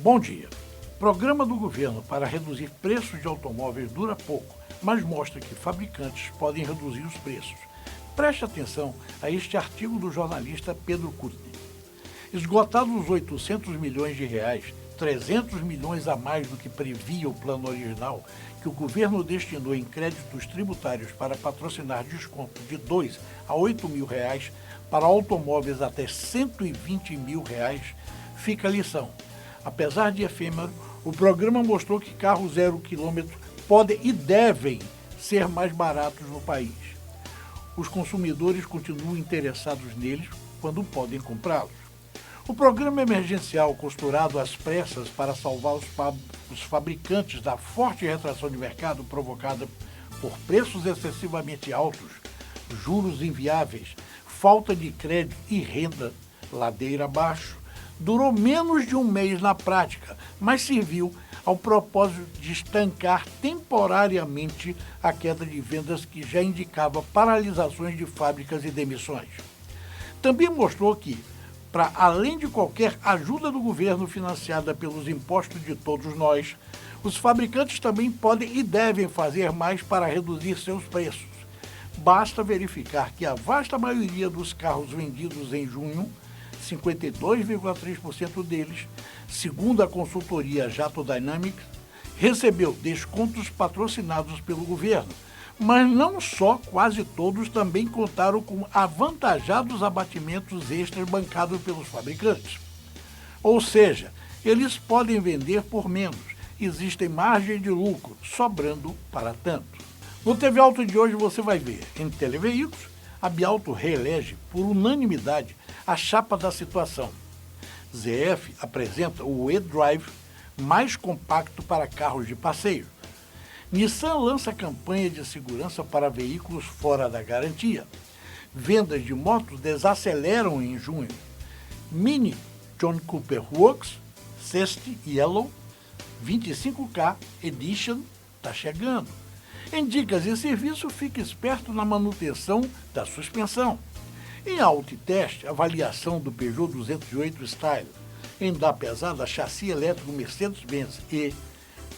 Bom dia. Programa do governo para reduzir preços de automóveis dura pouco, mas mostra que fabricantes podem reduzir os preços. Preste atenção a este artigo do jornalista Pedro Kutner. Esgotados os 800 milhões de reais, 300 milhões a mais do que previa o plano original, que o governo destinou em créditos tributários para patrocinar desconto de 2 a 8 mil reais para automóveis até 120 mil reais, fica a lição. Apesar de efêmero, o programa mostrou que carros 0 km podem e devem ser mais baratos no país. Os consumidores continuam interessados neles quando podem comprá-los. O programa emergencial, costurado às pressas para salvar os fabricantes da forte retração de mercado provocada por preços excessivamente altos, juros inviáveis, falta de crédito e renda ladeira abaixo, durou menos de um mês na prática, mas serviu ao propósito de estancar temporariamente a queda de vendas que já indicava paralisações de fábricas e demissões. Também mostrou que, para além de qualquer ajuda do governo financiada pelos impostos de todos nós, os fabricantes também podem e devem fazer mais para reduzir seus preços. Basta verificar que a vasta maioria dos carros vendidos em junho, 52,3% deles, segundo a consultoria Jato Dynamics, recebeu descontos patrocinados pelo governo. Mas não só, quase todos também contaram com avantajados abatimentos extras bancados pelos fabricantes. Ou seja, eles podem vender por menos, existem margem de lucro, sobrando para tanto. No TV Auto de hoje você vai ver, em Televeículos, a Biauto reelege, por unanimidade, a chapa da situação. ZF apresenta o eDrive mais compacto para carros de passeio. Nissan lança campanha de segurança para veículos fora da garantia. Vendas de motos desaceleram em junho. Mini John Cooper Works Cest Yellow 25K Edition está chegando. Em dicas e serviço, fique esperto na manutenção da suspensão. Em Autotest, avaliação do Peugeot 208 Style. Em da pesada, chassi elétrico Mercedes-Benz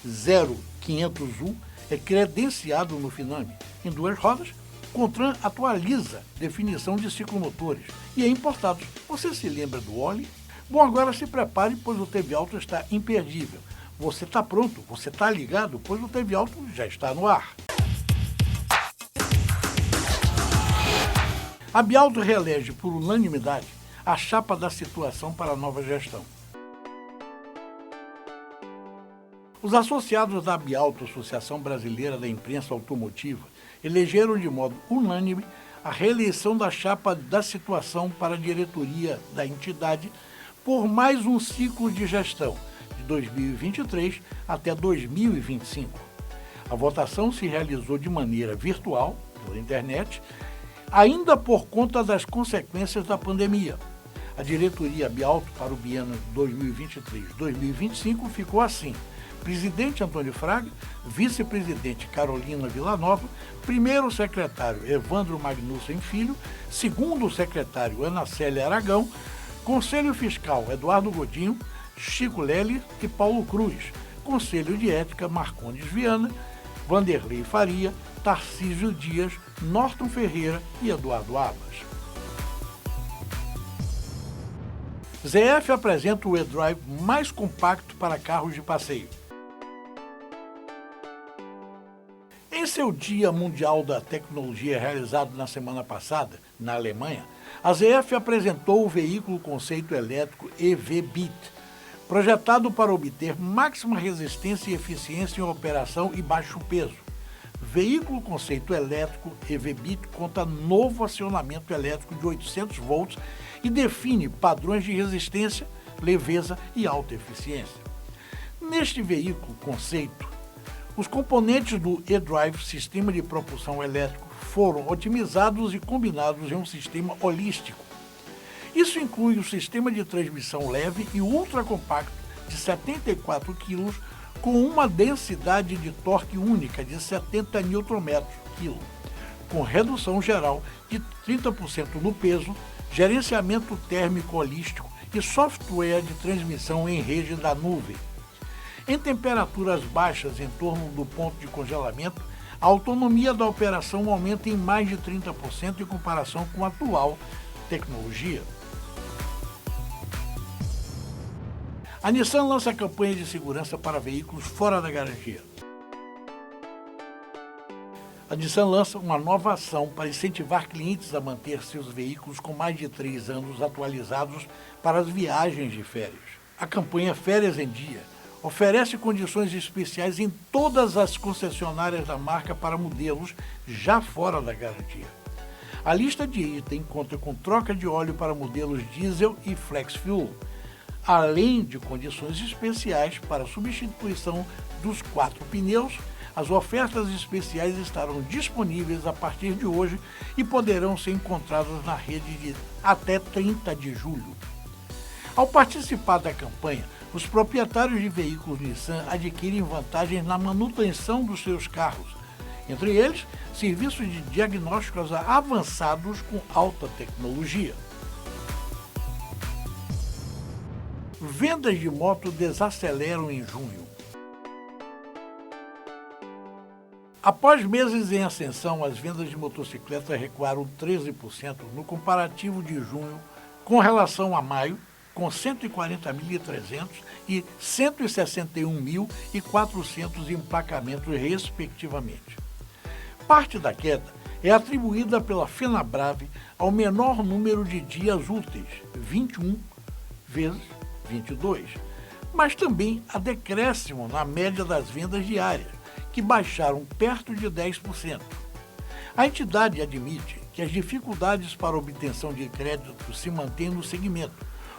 E0500U é credenciado no Finame. Em duas rodas, Contran atualiza definição de ciclomotores e é importado. Você se lembra do Oli? Bom, agora se prepare, pois o TV Auto está imperdível. Você está pronto? Você está ligado? Pois o TV Auto já está no ar. A Biauto reelege por unanimidade a chapa da situação para a nova gestão. Os associados da Biauto, Associação Brasileira da Imprensa Automotiva, elegeram de modo unânime a reeleição da chapa da situação para a diretoria da entidade por mais um ciclo de gestão, de 2023 até 2025. A votação se realizou de maneira virtual, pela internet, ainda por conta das consequências da pandemia. A diretoria Biauto para o biênio 2023-2025 ficou assim: presidente Antônio Fraga, vice-presidente Carolina Villanova, primeiro secretário Evandro Magnussen Filho, segundo secretário Ana Célia Aragão, conselho fiscal Eduardo Godinho, Chico Lely e Paulo Cruz, conselho de ética Marcondes Viana, Vanderlei Faria, Tarcísio Dias, Norton Ferreira e Eduardo Abas. ZF apresenta o eDrive mais compacto para carros de passeio. Em seu Dia Mundial da Tecnologia realizado na semana passada, na Alemanha, a ZF apresentou o veículo conceito elétrico EV-Bit, projetado para obter máxima resistência e eficiência em operação e baixo peso. Veículo conceito elétrico EV-Bit conta novo acionamento elétrico de 800 volts e define padrões de resistência, leveza e alta eficiência. Neste veículo conceito, os componentes do eDrive, sistema de propulsão elétrico, foram otimizados e combinados em um sistema holístico. Isso inclui o sistema de transmissão leve e ultra compacto de 74 kg com uma densidade de torque única de 70 Nm/kg, com redução geral de 30% no peso, gerenciamento térmico holístico e software de transmissão em rede da nuvem. Em temperaturas baixas em torno do ponto de congelamento, a autonomia da operação aumenta em mais de 30% em comparação com a atual tecnologia. A Nissan lança campanha de segurança para veículos fora da garantia. A Nissan lança uma nova ação para incentivar clientes a manter seus veículos com mais de 3 anos atualizados para as viagens de férias. A campanha Férias em Dia oferece condições especiais em todas as concessionárias da marca para modelos já fora da garantia. A lista de itens conta com troca de óleo para modelos diesel e flex fuel, além de condições especiais para substituição dos 4 pneus. As ofertas especiais estarão disponíveis a partir de hoje e poderão ser encontradas na rede de até 30 de julho. Ao participar da campanha, os proprietários de veículos Nissan adquirem vantagens na manutenção dos seus carros, entre eles, serviços de diagnósticos avançados com alta tecnologia. Vendas de moto desaceleram em junho. Após meses em ascensão, as vendas de motocicletas recuaram 13% no comparativo de junho com relação a maio, com 140.300 e 161.400 emplacamentos, respectivamente. Parte da queda é atribuída pela Fenabrave ao menor número de dias úteis, 21 vezes 22, mas também a decréscimo na média das vendas diárias, que baixaram perto de 10%. A entidade admite que as dificuldades para obtenção de crédito se mantêm no segmento,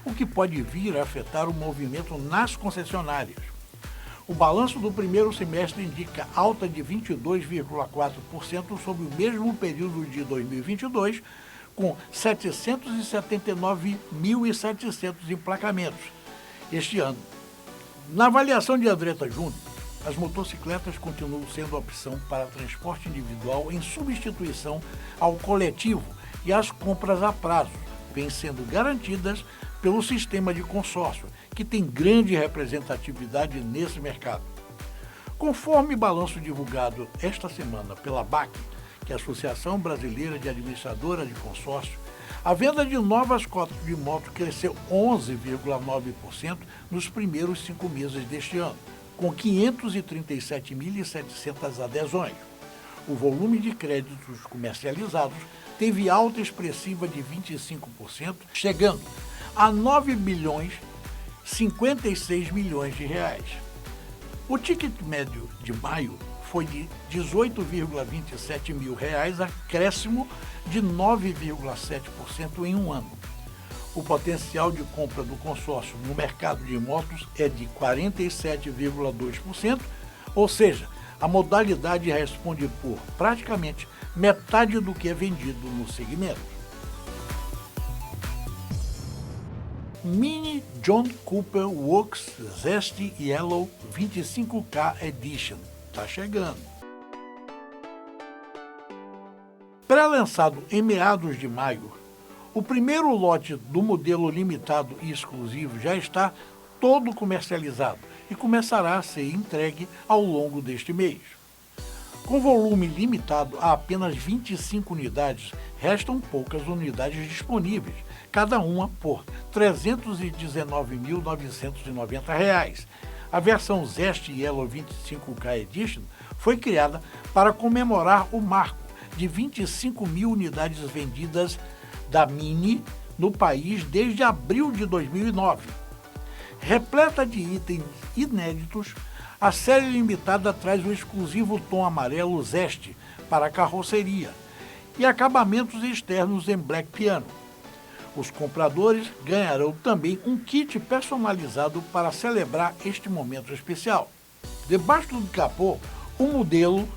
o que pode vir a afetar o movimento nas concessionárias. O balanço do primeiro semestre indica alta de 22,4% sobre o mesmo período de 2022, com 779.700 emplacamentos este ano. Na avaliação de Andretta Júnior, as motocicletas continuam sendo a opção para transporte individual em substituição ao coletivo e às compras a prazo, vêm sendo garantidas pelo sistema de consórcio, que tem grande representatividade nesse mercado. Conforme balanço divulgado esta semana pela ABAC, que é a Associação Brasileira de Administradoras de Consórcio, a venda de novas cotas de moto cresceu 11,9% nos primeiros 5 meses deste ano, com 537.700 adesões. O volume de créditos comercializados teve alta expressiva de 25%, chegando a 9 bilhões 56 milhões de reais. O ticket médio de maio foi de R$ 18,27 mil, acréscimo de 9,7% em um ano. O potencial de compra do consórcio no mercado de motos é de 47,2%, ou seja, a modalidade responde por praticamente metade do que é vendido no segmento. Mini John Cooper Works Zest Yellow 25K Edition está chegando. Pré-lançado em meados de maio, o primeiro lote do modelo limitado e exclusivo já está todo comercializado e começará a ser entregue ao longo deste mês. Com volume limitado a apenas 25 unidades, restam poucas unidades disponíveis, cada uma por R$ 319.990. A versão Zest Yellow 25K Edition foi criada para comemorar o marco de 25 mil unidades vendidas da Mini no país desde abril de 2009. Repleta de itens inéditos, a série limitada traz o exclusivo tom amarelo Zest para a carroceria e acabamentos externos em black piano. Os compradores ganharão também um kit personalizado para celebrar este momento especial. Debaixo do capô, o modelo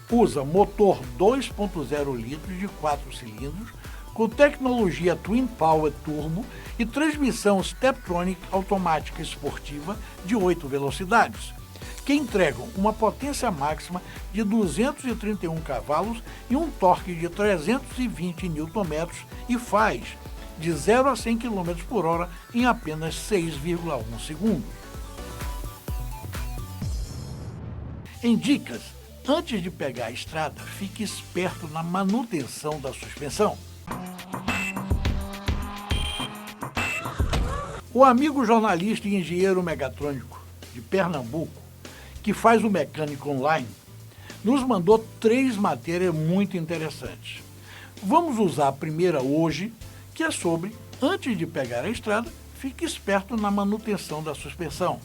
usa motor 2.0 litros de 4 cilindros, com tecnologia Twin Power Turbo e transmissão Steptronic automática esportiva de 8 velocidades, que entregam uma potência máxima de 231 cavalos e um torque de 320 Nm e faz de 0 a 100 km por hora em apenas 6,1 segundos. Em dicas, antes de pegar a estrada, fique esperto na manutenção da suspensão. O amigo jornalista e engenheiro mecatrônico de Pernambuco, que faz o Mecânico Online, nos mandou 3 matérias muito interessantes. Vamos usar a primeira hoje, que é sobre, antes de pegar a estrada, fique esperto na manutenção da suspensão.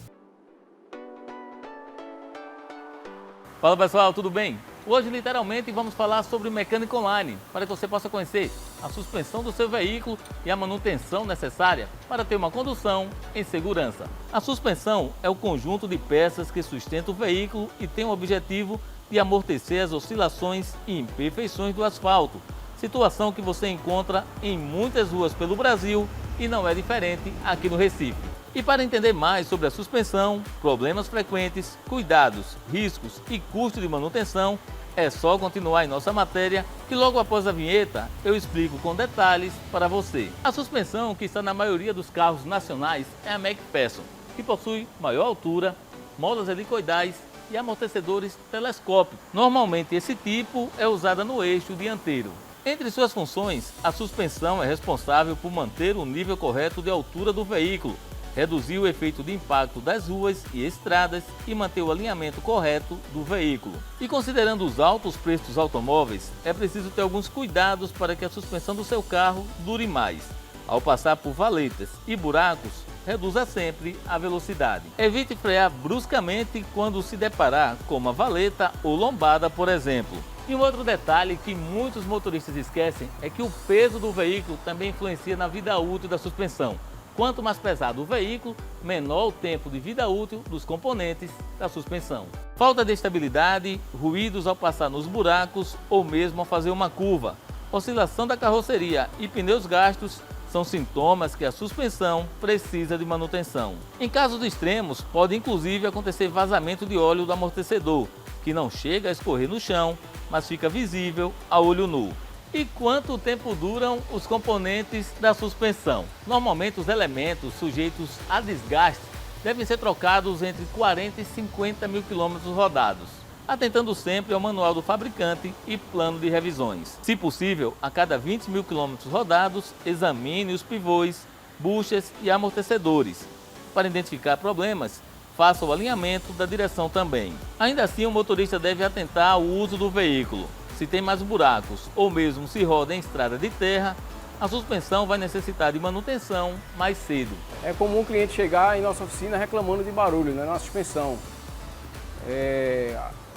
Fala pessoal, tudo bem? Hoje literalmente vamos falar sobre o Mecânico Online, para que você possa conhecer a suspensão do seu veículo e a manutenção necessária para ter uma condução em segurança. A suspensão é o conjunto de peças que sustenta o veículo e tem o objetivo de amortecer as oscilações e imperfeições do asfalto, situação que você encontra em muitas ruas pelo Brasil e não é diferente aqui no Recife. E para entender mais sobre a suspensão, problemas frequentes, cuidados, riscos e custo de manutenção, é só continuar em nossa matéria que logo após a vinheta eu explico com detalhes para você. A suspensão que está na maioria dos carros nacionais é a McPherson, que possui maior altura, molas helicoidais e amortecedores telescópicos. Normalmente esse tipo é usada no eixo dianteiro. Entre suas funções, a suspensão é responsável por manter o nível correto de altura do veículo, reduzir o efeito de impacto das ruas e estradas e manter o alinhamento correto do veículo. E considerando os altos preços dos automóveis, é preciso ter alguns cuidados para que a suspensão do seu carro dure mais. Ao passar por valetas e buracos, reduza sempre a velocidade. Evite frear bruscamente quando se deparar com uma valeta ou lombada, por exemplo. E um outro detalhe que muitos motoristas esquecem é que o peso do veículo também influencia na vida útil da suspensão. Quanto mais pesado o veículo, menor o tempo de vida útil dos componentes da suspensão. Falta de estabilidade, ruídos ao passar nos buracos ou mesmo ao fazer uma curva, oscilação da carroceria e pneus gastos são sintomas que a suspensão precisa de manutenção. Em casos extremos, pode inclusive acontecer vazamento de óleo do amortecedor, que não chega a escorrer no chão, mas fica visível a olho nu. E quanto tempo duram os componentes da suspensão? Normalmente os elementos sujeitos a desgaste devem ser trocados entre 40 e 50 mil quilômetros rodados, atentando sempre ao manual do fabricante e plano de revisões. Se possível, a cada 20 mil quilômetros rodados, examine os pivôs, buchas e amortecedores. Para identificar problemas, faça o alinhamento da direção também. Ainda assim, o motorista deve atentar ao uso do veículo. Se tem mais buracos ou mesmo se roda em estrada de terra, a suspensão vai necessitar de manutenção mais cedo. É comum o cliente chegar em nossa oficina reclamando de barulho na suspensão.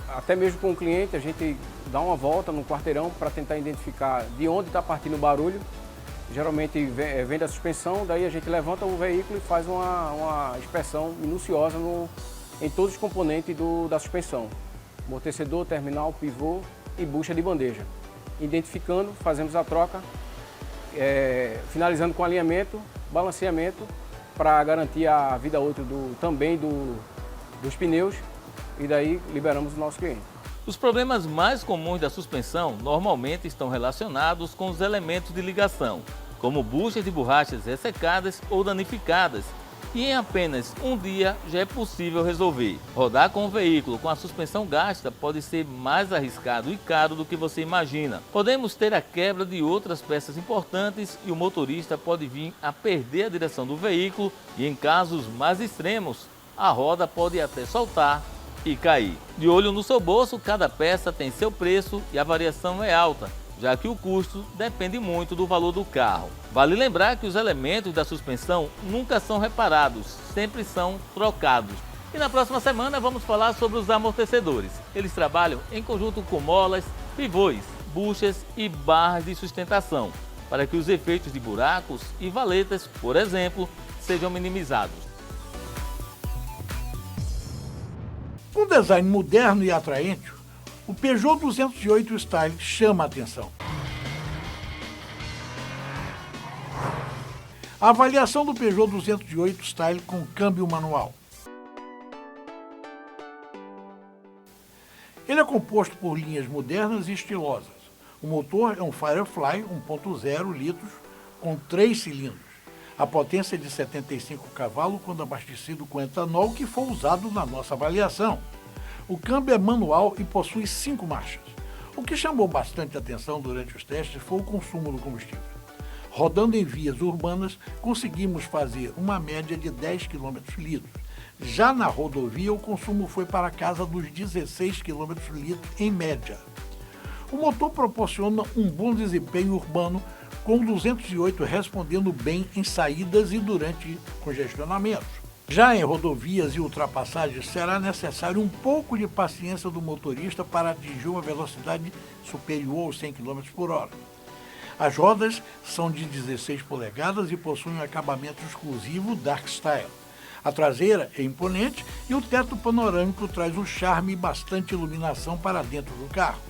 Até mesmo com o cliente a gente dá uma volta no quarteirão para tentar identificar de onde está partindo o barulho. Geralmente vem da suspensão, daí a gente levanta o veículo e faz uma inspeção minuciosa em todos os componentes da suspensão. Amortecedor, terminal, pivô e bucha de bandeja. Identificando, fazemos a troca, finalizando com alinhamento, balanceamento, para garantir a vida útil também dos pneus, e daí liberamos o nosso cliente. Os problemas mais comuns da suspensão normalmente estão relacionados com os elementos de ligação, como buchas de borrachas ressecadas ou danificadas, e em apenas um dia já é possível resolver. Rodar com o veículo com a suspensão gasta pode ser mais arriscado e caro do que você imagina. Podemos ter a quebra de outras peças importantes e o motorista pode vir a perder a direção do veículo e, em casos mais extremos, a roda pode até soltar e cair. De olho no seu bolso, cada peça tem seu preço e a variação é alta, já que o custo depende muito do valor do carro. Vale lembrar que os elementos da suspensão nunca são reparados, sempre são trocados. E na próxima semana vamos falar sobre os amortecedores. Eles trabalham em conjunto com molas, pivôs, buchas e barras de sustentação, para que os efeitos de buracos e valetas, por exemplo, sejam minimizados. Com design moderno e atraente, o Peugeot 208 Style chama a atenção. A avaliação do Peugeot 208 Style com câmbio manual. Ele é composto por linhas modernas e estilosas. O motor é um Firefly 1.0 litros com 3 cilindros. A potência é de 75 cavalos quando abastecido com etanol, que foi usado na nossa avaliação. O câmbio é manual e possui 5 marchas. O que chamou bastante atenção durante os testes foi o consumo do combustível. Rodando em vias urbanas, conseguimos fazer uma média de 10 km litro. Já na rodovia, o consumo foi para casa dos 16 km litro em média. O motor proporciona um bom desempenho urbano, com 208 respondendo bem em saídas e durante congestionamentos. Já em rodovias e ultrapassagens, será necessário um pouco de paciência do motorista para atingir uma velocidade superior aos 100 km por hora. As rodas são de 16 polegadas e possuem um acabamento exclusivo Dark Style. A traseira é imponente e o teto panorâmico traz um charme e bastante iluminação para dentro do carro.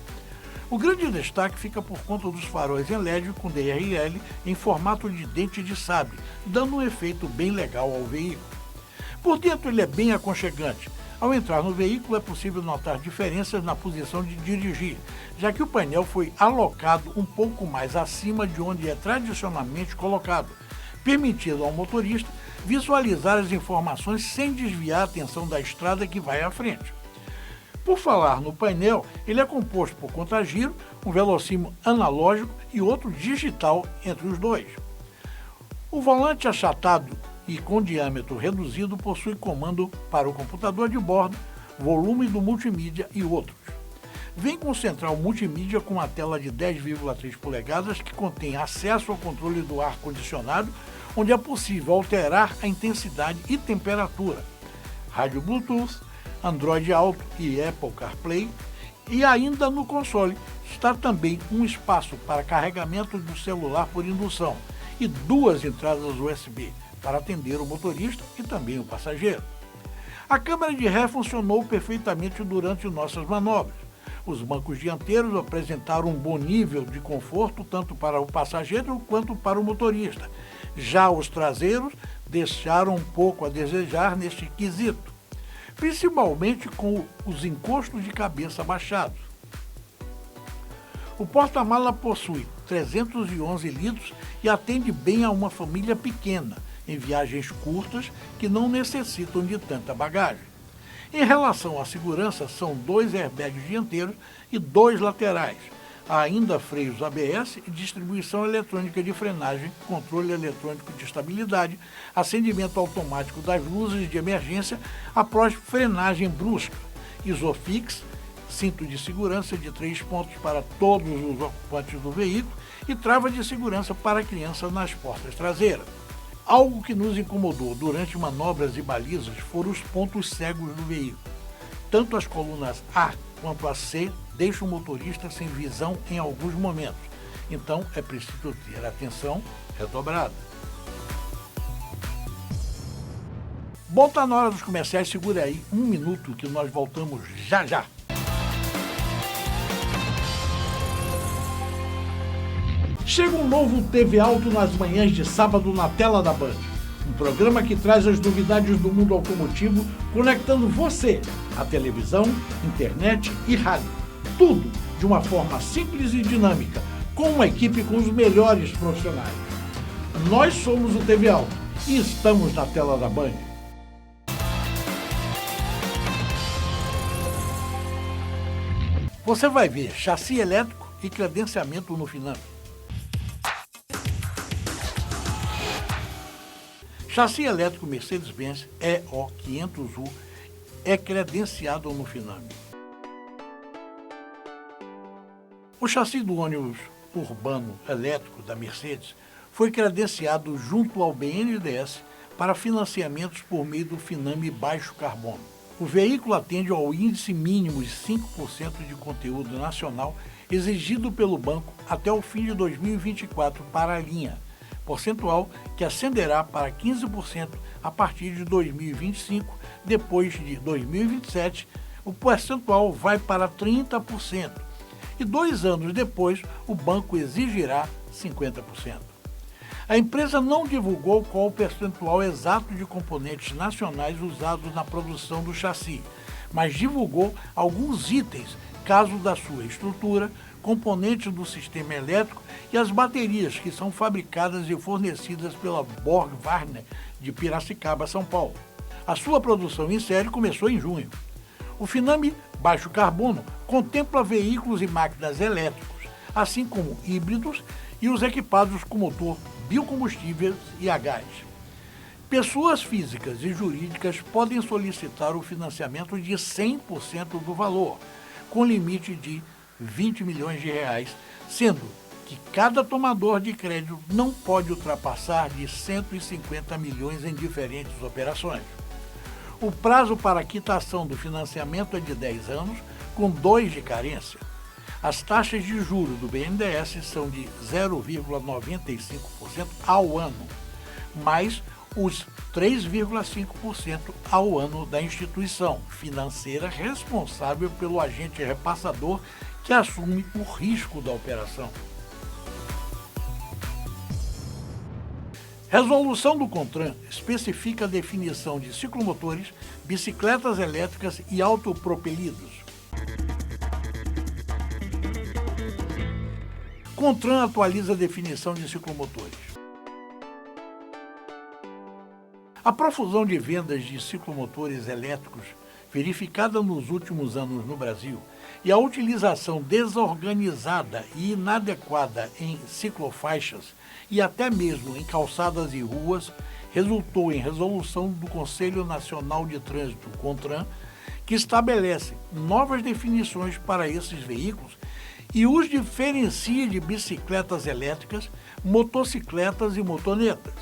O grande destaque fica por conta dos faróis em LED com DRL em formato de dente de sabre, dando um efeito bem legal ao veículo. Por dentro ele é bem aconchegante. Ao entrar no veículo é possível notar diferenças na posição de dirigir, já que o painel foi alocado um pouco mais acima de onde é tradicionalmente colocado, permitindo ao motorista visualizar as informações sem desviar a atenção da estrada que vai à frente. Por falar no painel, ele é composto por contra-giro, um velocímetro analógico e outro digital entre os dois. O volante achatado e com diâmetro reduzido possui comando para o computador de bordo, volume do multimídia e outros. Vem com central multimídia com uma tela de 10,3 polegadas que contém acesso ao controle do ar-condicionado, onde é possível alterar a intensidade e temperatura, rádio Bluetooth, Android Auto e Apple CarPlay, e ainda no console está também um espaço para carregamento do celular por indução e 2 entradas USB para atender o motorista e também o passageiro. A câmera de ré funcionou perfeitamente durante nossas manobras. Os bancos dianteiros apresentaram um bom nível de conforto tanto para o passageiro quanto para o motorista. Já os traseiros deixaram um pouco a desejar neste quesito, principalmente com os encostos de cabeça abaixados. O porta-mala possui 311 litros e atende bem a uma família pequena, em viagens curtas que não necessitam de tanta bagagem. Em relação à segurança, são 2 airbags dianteiros e 2 laterais. Há ainda freios ABS e distribuição eletrônica de frenagem, controle eletrônico de estabilidade, acendimento automático das luzes de emergência após frenagem brusca, Isofix, cinto de segurança de 3 pontos para todos os ocupantes do veículo e trava de segurança para a criança nas portas traseiras. Algo que nos incomodou durante manobras e balizas foram os pontos cegos do veículo. Tanto as colunas A quanto a C deixam o motorista sem visão em alguns momentos. Então é preciso ter atenção redobrada. Bom, tá na hora dos comerciais, segura aí 1 minuto que nós voltamos já já. Chega um novo TV Auto nas manhãs de sábado na tela da Band. Um programa que traz as novidades do mundo automotivo, conectando você à televisão, internet e rádio. Tudo de uma forma simples e dinâmica, com uma equipe com os melhores profissionais. Nós somos o TV Auto e estamos na tela da Band. Você vai ver chassi elétrico e credenciamento no Finame. Chassi elétrico Mercedes-Benz EO500U é credenciado no Finame. O chassi do ônibus urbano elétrico da Mercedes foi credenciado junto ao BNDES para financiamentos por meio do Finame Baixo Carbono. O veículo atende ao índice mínimo de 5% de conteúdo nacional exigido pelo banco até o fim de 2024 para a linha, percentual que ascenderá para 15% a partir de 2025. Depois de 2027, o percentual vai para 30%. E 2 anos depois, o banco exigirá 50%. A empresa não divulgou qual o percentual exato de componentes nacionais usados na produção do chassi, mas divulgou alguns itens, caso da sua estrutura, componentes do sistema elétrico e as baterias, que são fabricadas e fornecidas pela Borg Warner de Piracicaba, São Paulo. A sua produção em série começou em junho. O Finame Baixo Carbono contempla veículos e máquinas elétricos, assim como híbridos e os equipados com motor biocombustíveis e a gás. Pessoas físicas e jurídicas podem solicitar o financiamento de 100% do valor, com limite de R$20 milhões, sendo que cada tomador de crédito não pode ultrapassar de 150 milhões em diferentes operações. O prazo para a quitação do financiamento é de 10 anos, com 2 de carência. As taxas de juros do BNDES são de 0,95% ao ano, mais os 3,5% ao ano da instituição financeira responsável pelo agente repassador que assume o risco da operação. Resolução do CONTRAN especifica a definição de ciclomotores, bicicletas elétricas e autopropelidos. CONTRAN atualiza a definição de ciclomotores. A profusão de vendas de ciclomotores elétricos, verificada nos últimos anos no Brasil, e a utilização desorganizada e inadequada em ciclofaixas e até mesmo em calçadas e ruas, resultou em resolução do Conselho Nacional de Trânsito, CONTRAN, que estabelece novas definições para esses veículos e os diferencia de bicicletas elétricas, motocicletas e motonetas.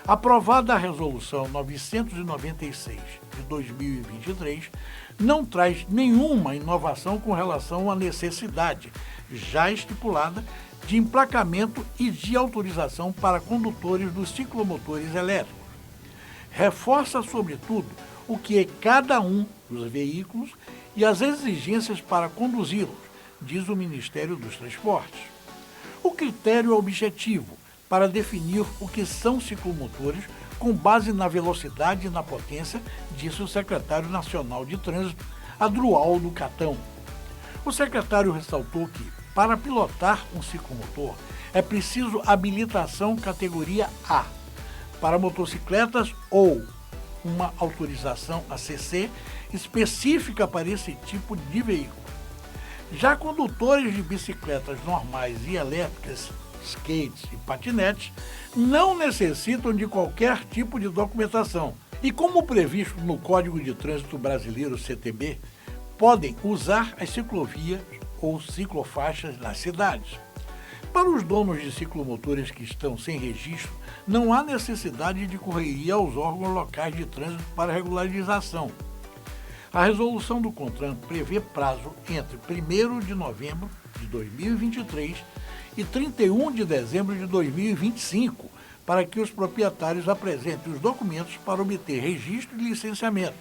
Aprovada a Resolução 996 de 2023, não traz nenhuma inovação com relação à necessidade, já estipulada, de emplacamento e de autorização para condutores dos ciclomotores elétricos. Reforça, sobretudo, o que é cada um dos veículos e as exigências para conduzi-los, diz o Ministério dos Transportes. O critério é objetivo para definir o que são ciclomotores com base na velocidade e na potência, disse o secretário nacional de Trânsito, Adroaldo Catão. O secretário ressaltou que, para pilotar um ciclomotor, é preciso habilitação categoria A para motocicletas ou uma autorização ACC específica para esse tipo de veículo. Já condutores de bicicletas normais e elétricas, skates e patinetes, não necessitam de qualquer tipo de documentação e, como previsto no Código de Trânsito Brasileiro, CTB, podem usar as ciclovias ou ciclofaixas nas cidades. Para os donos de ciclomotores que estão sem registro, não há necessidade de correria aos órgãos locais de trânsito para regularização. A resolução do CONTRAN prevê prazo entre 1º de novembro de 2023 e 31 de dezembro de 2025 para que os proprietários apresentem os documentos para obter registro e licenciamento.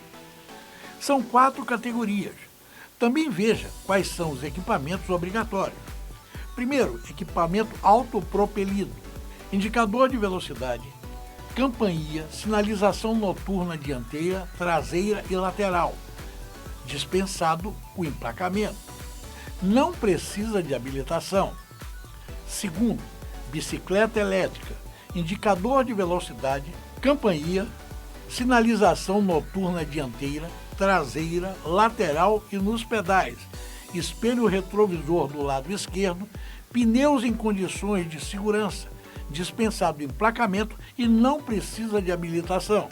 São 4 categorias. Também veja quais são os equipamentos obrigatórios. Primeiro, equipamento autopropelido, indicador de velocidade, campainha, sinalização noturna dianteira, traseira e lateral. Dispensado o emplacamento. Não precisa de habilitação. Segundo, bicicleta elétrica, indicador de velocidade, campainha, sinalização noturna dianteira, traseira, lateral e nos pedais, espelho retrovisor do lado esquerdo, pneus em condições de segurança, dispensado emplacamento e não precisa de habilitação.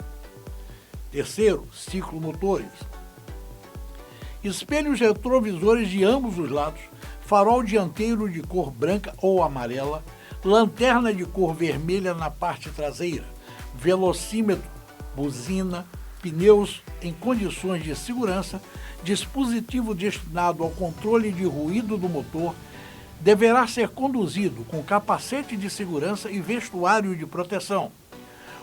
Terceiro, ciclomotores. Espelhos retrovisores de ambos os lados, farol dianteiro de cor branca ou amarela, lanterna de cor vermelha na parte traseira, velocímetro, buzina, pneus em condições de segurança, dispositivo destinado ao controle de ruído do motor, deverá ser conduzido com capacete de segurança e vestuário de proteção.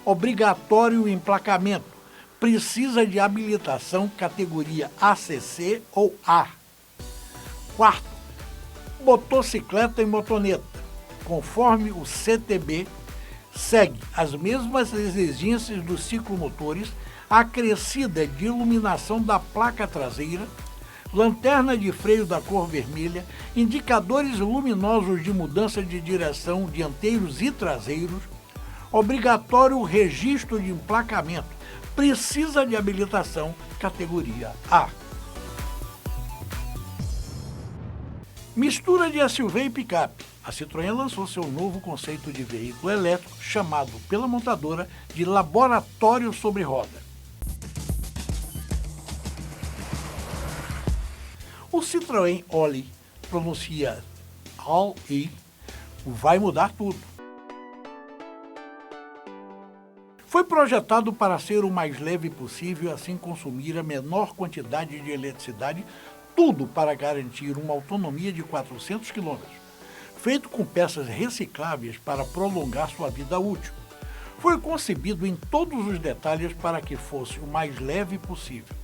Obrigatório emplacamento. Precisa de habilitação categoria ACC ou A. Quarto, motocicleta e motoneta. Conforme o CTB, segue as mesmas exigências dos ciclomotores, acrescida de iluminação da placa traseira, lanterna de freio da cor vermelha, indicadores luminosos de mudança de direção dianteiros e traseiros, obrigatório registro de emplacamento, precisa de habilitação categoria A. Mistura de SUV e picape. A Citroën lançou seu novo conceito de veículo elétrico, chamado pela montadora de laboratório sobre roda. O Citroën Oli, pronuncia All-E, vai mudar tudo. Foi projetado para ser o mais leve possível e assim consumir a menor quantidade de eletricidade, tudo para garantir uma autonomia de 400 km. Feito com peças recicláveis para prolongar sua vida útil. Foi concebido em todos os detalhes para que fosse o mais leve possível.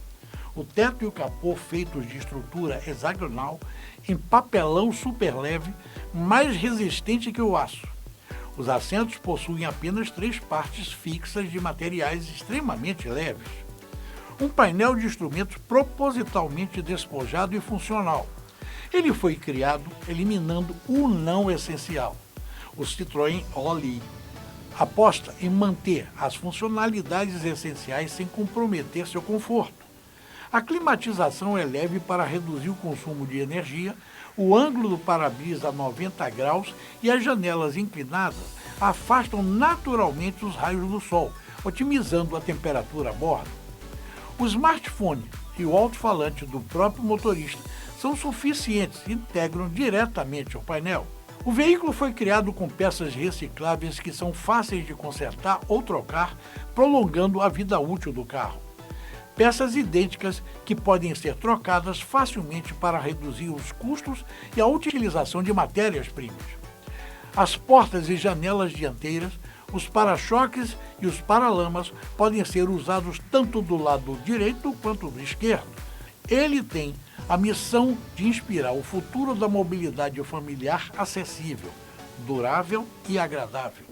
O teto e o capô feitos de estrutura hexagonal em papelão super leve, mais resistente que o aço. Os assentos possuem apenas 3 partes fixas de materiais extremamente leves. Um painel de instrumentos propositalmente despojado e funcional. Ele foi criado eliminando o não essencial. O Citroën Oli aposta em manter as funcionalidades essenciais sem comprometer seu conforto. A climatização é leve para reduzir o consumo de energia, o ângulo do para-brisa a 90 graus e as janelas inclinadas afastam naturalmente os raios do sol, otimizando a temperatura a bordo. O smartphone e o alto-falante do próprio motorista são suficientes e integram diretamente ao painel. O veículo foi criado com peças recicláveis que são fáceis de consertar ou trocar, prolongando a vida útil do carro. Peças idênticas que podem ser trocadas facilmente para reduzir os custos e a utilização de matérias-primas. As portas e janelas dianteiras, os para-choques e os paralamas podem ser usados tanto do lado direito quanto do esquerdo. Ele tem a missão de inspirar o futuro da mobilidade familiar acessível, durável e agradável.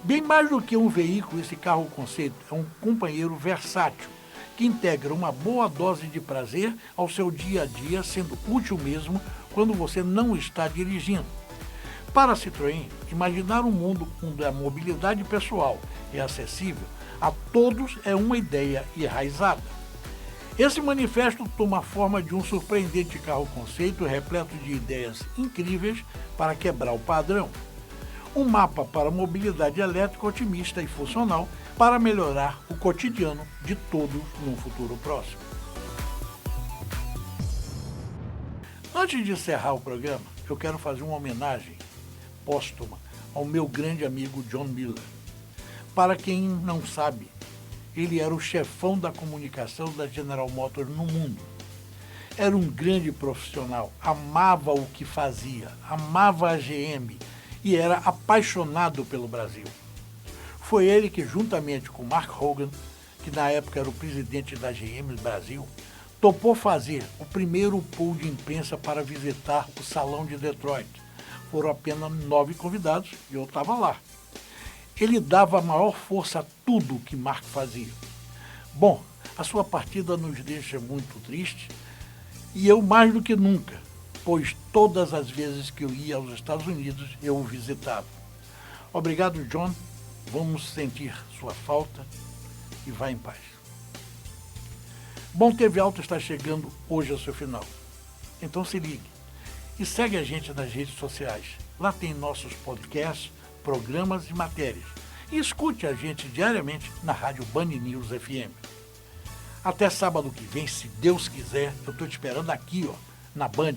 Bem mais do que um veículo, esse carro conceito é um companheiro versátil, que integra uma boa dose de prazer ao seu dia a dia, sendo útil mesmo quando você não está dirigindo. Para a Citroën, imaginar um mundo onde a mobilidade pessoal é acessível a todos é uma ideia enraizada. Esse manifesto toma a forma de um surpreendente carro-conceito repleto de ideias incríveis para quebrar o padrão. Um mapa para a mobilidade elétrica otimista e funcional para melhorar o cotidiano de todos num futuro próximo. Antes de encerrar o programa, eu quero fazer uma homenagem póstuma ao meu grande amigo John Miller. Para quem não sabe, ele era o chefão da comunicação da General Motors no mundo. Era um grande profissional, amava o que fazia, amava a GM e era apaixonado pelo Brasil. Foi ele que, juntamente com Mark Hogan, que na época era o presidente da GM Brasil, topou fazer o primeiro pool de imprensa para visitar o Salão de Detroit. Foram apenas 9 convidados e eu estava lá. Ele dava maior força a tudo que Mark fazia. Bom, a sua partida nos deixa muito triste e eu mais do que nunca, pois todas as vezes que eu ia aos Estados Unidos eu o visitava. Obrigado, John. Vamos sentir sua falta e vá em paz. Bom TV Alto está chegando hoje ao seu final. Então se ligue e segue a gente nas redes sociais. Lá tem nossos podcasts, programas e matérias. E escute a gente diariamente na Rádio Band News FM. Até sábado que vem, se Deus quiser, eu estou te esperando aqui, na Band.